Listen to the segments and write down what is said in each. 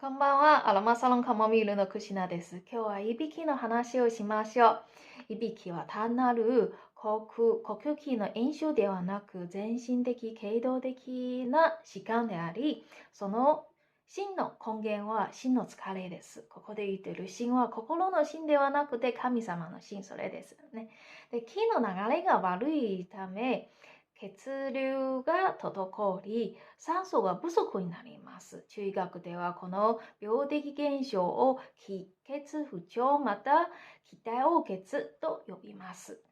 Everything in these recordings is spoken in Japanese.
こんばんは、アロマサロンカモミールのクシナです。今日はいびきの話をしましょう。いびきは単なる呼吸器の炎症ではなく、全身的、経動的な疾患であり、その真の根源は真の疲れです。ここで言っている真は心の真ではなくて神様の真、それですね。で、気の流れが悪いため、血流が滞り、酸素が不足になります。中医学ではこの病的現象を気血不調また気体黄血と呼びます。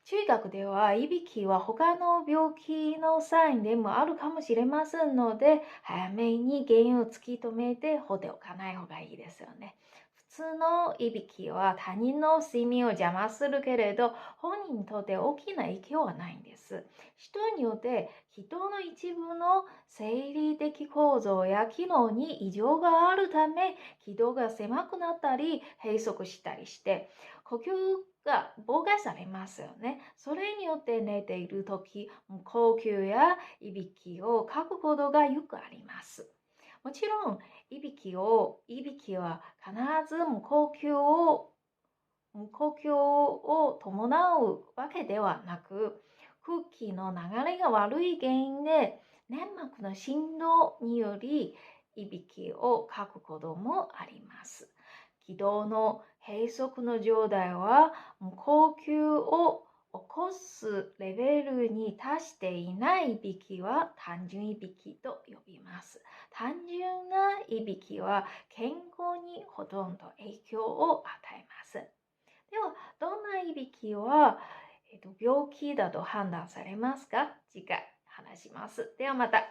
中医学ではいびきは他の病気のサインでもあるかもしれませんので、早めに原因を突き止めて放っておかない方がいいですよね。普通のいびきは他人の睡眠を邪魔するけれど、本人にとって大きな影響はないんです。人によって人の一部の生理的構造や機能に異常があるため、気道が狭くなったり閉塞したりして、呼吸が妨害されますよね。それによって寝ているとき、無呼吸やいびきをかくことがよくあります。もちろん、いびきは必ず無呼吸を伴うわけではなく、空気の流れが悪い原因で、粘膜の振動により、いびきをかくこともあります。気道の閉塞の状態は、無呼吸を起こすレベルに達していないいびきは単純いびきと呼びます。単純ないびきは健康にほとんど影響を与えます。では、どんないびきは、病気だと判断されますか？次回話します。ではまた。